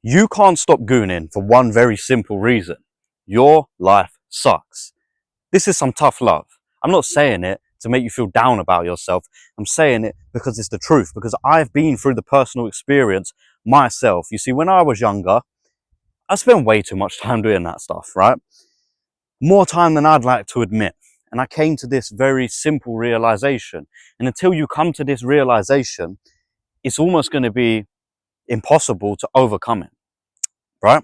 You can't stop gooning for one very simple reason. Your life sucks. This is some tough love. I'm not saying it to make you feel down about yourself. I'm saying it because it's the truth, because I've been through the personal experience myself. You see, when I was younger, I spent way too much time doing that stuff, right? More time than I'd like to admit. And I came to this very simple realization. And until you come to this realization, it's almost going to be impossible to overcome it, right?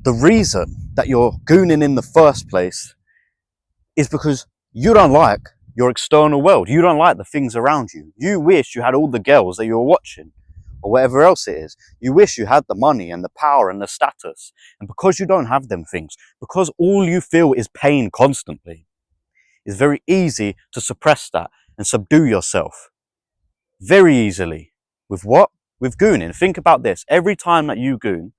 The reason that you're gooning in the first place is because you don't like your external world. You don't like the things around you. You wish you had all the girls that you're watching or whatever else it is. You wish you had the money and the power and the status. And because you don't have them things, because all you feel is pain constantly, it's very easy to suppress that and subdue yourself. Very easily. With what? With gooning. Think about this. Every time that you goon,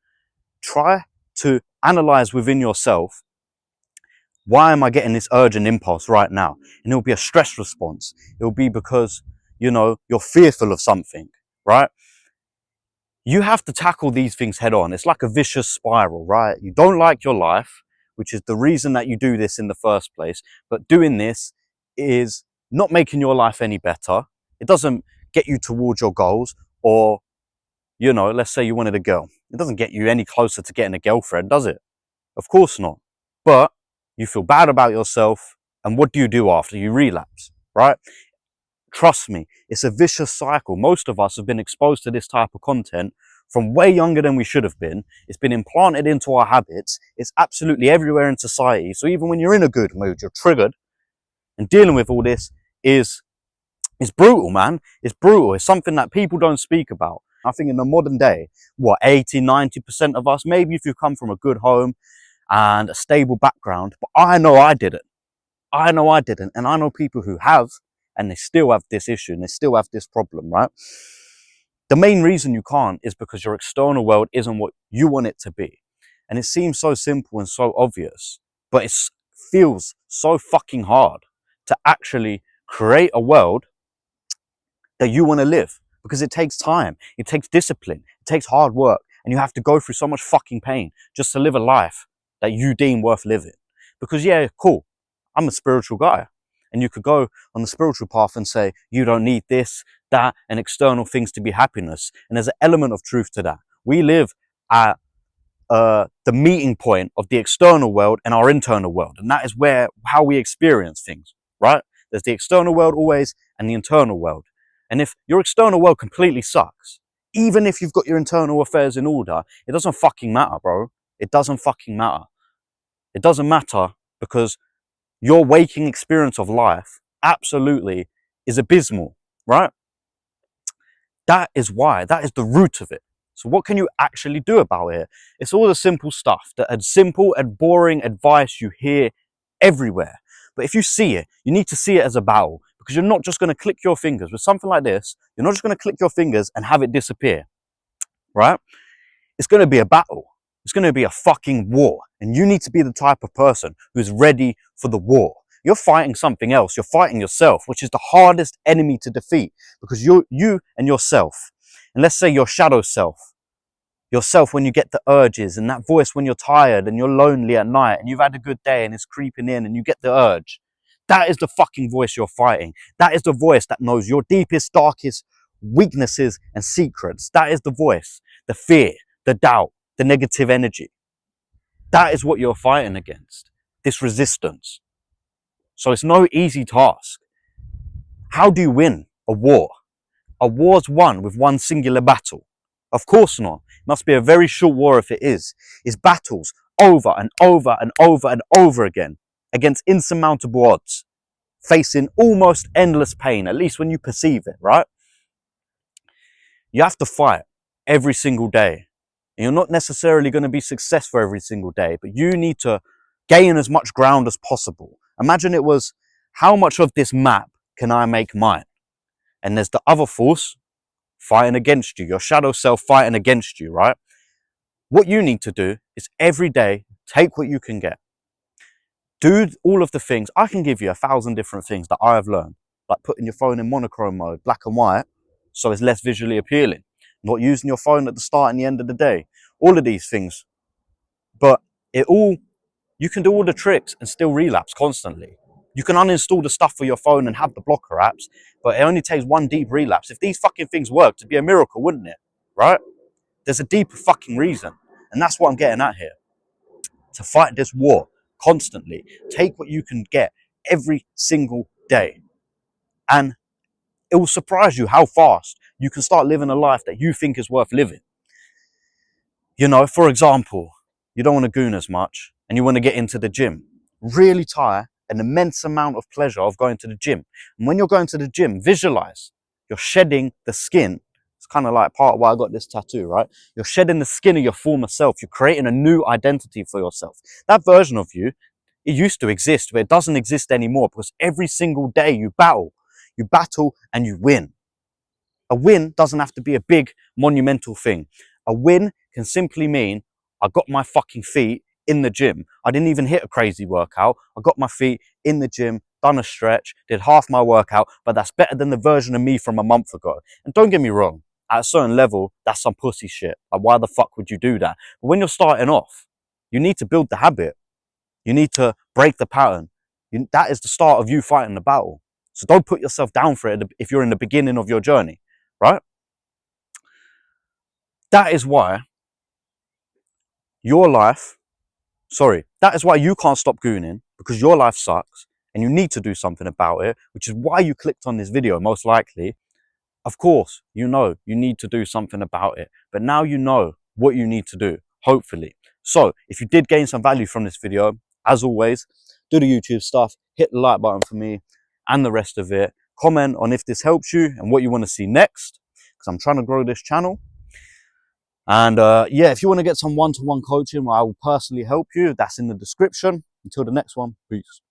try to analyze within yourself, why am I getting this urge and impulse right now? And it'll be a stress response. It'll be because, you're fearful of something, right? You have to tackle these things head on. It's like a vicious spiral, right? You don't like your life, which is the reason that you do this in the first place. But doing this is not making your life any better. It doesn't get you towards your goals, or, let's say you wanted a girl. It doesn't get you any closer to getting a girlfriend, does it? Of course not. But you feel bad about yourself, and what do you do after? You relapse, right? Trust me, it's a vicious cycle. Most of us have been exposed to this type of content from way younger than we should have been. It's been implanted into our habits. It's absolutely everywhere in society. So even when you're in a good mood, you're triggered, and dealing with all this is brutal, man. It's brutal. It's something that people don't speak about. I think in the modern day, 80, 90% of us, maybe if you come from a good home and a stable background, but I know I didn't. And I know people who have, and they still have this issue, and they still have this problem, right? The main reason you can't is because your external world isn't what you want it to be. And it seems so simple and so obvious, but it feels so fucking hard to actually create a world that you want to live, because it takes time, it takes discipline, it takes hard work, and you have to go through so much fucking pain just to live a life that you deem worth living. Because yeah, cool, I'm a spiritual guy, and you could go on the spiritual path and say you don't need this, that, and external things to be happiness. And there's an element of truth to that. We live at the meeting point of the external world and our internal world, and that is how we experience things, right? There's the external world always, and the internal world. And if your external world completely sucks, even if you've got your internal affairs in order, it doesn't fucking matter, bro. It doesn't fucking matter. It doesn't matter, because your waking experience of life absolutely is abysmal, right? That is why. That is the root of it. So what can you actually do about it? It's all the simple stuff, the simple and boring advice you hear everywhere. But if you see it, you need to see it as a battle, because you're not just going to click your fingers with something like this. You're not just going to click your fingers and have it disappear, right? It's going to be a battle. It's going to be a fucking war. And you need to be the type of person who's ready for the war. You're fighting something else. You're fighting yourself, which is the hardest enemy to defeat, because you and yourself. And let's say your shadow self, yourself when you get the urges, and that voice when you're tired and you're lonely at night and you've had a good day and it's creeping in and you get the urge. That is the fucking voice you're fighting. That is the voice that knows your deepest, darkest weaknesses and secrets. That is the voice, the fear, the doubt, the negative energy. That is what you're fighting against, this resistance. So it's no easy task. How do you win a war? A war's won with one singular battle. Of course not. It must be a very short war if it is. It's battles over and over and over and over again against insurmountable odds, facing almost endless pain, at least when you perceive it, right? You have to fight every single day. And you're not necessarily going to be successful every single day, but you need to gain as much ground as possible. Imagine it was, how much of this map can I make mine? And there's the other force fighting against you, your shadow self fighting against you, right? What you need to do is every day, take what you can get. Do all of the things. I can give you 1,000 different things that I have learned, like putting your phone in monochrome mode, black and white, so it's less visually appealing. not using your phone at the start and the end of the day, all of these things. But you can do all the tricks and still relapse constantly. You can uninstall the stuff for your phone and have the blocker apps, but it only takes one deep relapse. If these fucking things worked, it'd be a miracle, wouldn't it? Right? There's a deeper fucking reason. And that's what I'm getting at here. To fight this war constantly. Take what you can get every single day. And it will surprise you how fast you can start living a life that you think is worth living. You know, for example, you don't want to goon as much and you want to get into the gym. Really tire an immense amount of pleasure of going to the gym. And when you're going to the gym, visualize you're shedding the skin. It's kind of like part of why I got this tattoo, right? You're shedding the skin of your former self. You're creating a new identity for yourself. That version of you, it used to exist, but it doesn't exist anymore because every single day you battle. You battle and you win. A win doesn't have to be a big monumental thing. A win can simply mean I got my fucking feet in the gym. I didn't even hit a crazy workout. I got my feet in the gym, done a stretch, did half my workout, but that's better than the version of me from a month ago. And don't get me wrong, at a certain level, that's some pussy shit. Like, why the fuck would you do that? But when you're starting off, you need to build the habit. You need to break the pattern. That is the start of you fighting the battle. So don't put yourself down for it if you're in the beginning of your journey, right? That is why that is why you can't stop gooning, because your life sucks and you need to do something about it, which is why you clicked on this video, most likely. Of course, you know you need to do something about it, but now you know what you need to do, hopefully. So if you did gain some value from this video, as always, do the YouTube stuff, hit the like button for me and the rest of it. Comment on if this helps you and what you want to see next, because I'm trying to grow this channel. And yeah, if you want to get some one-to-one coaching where I will personally help you, that's in the description. Until the next one, peace.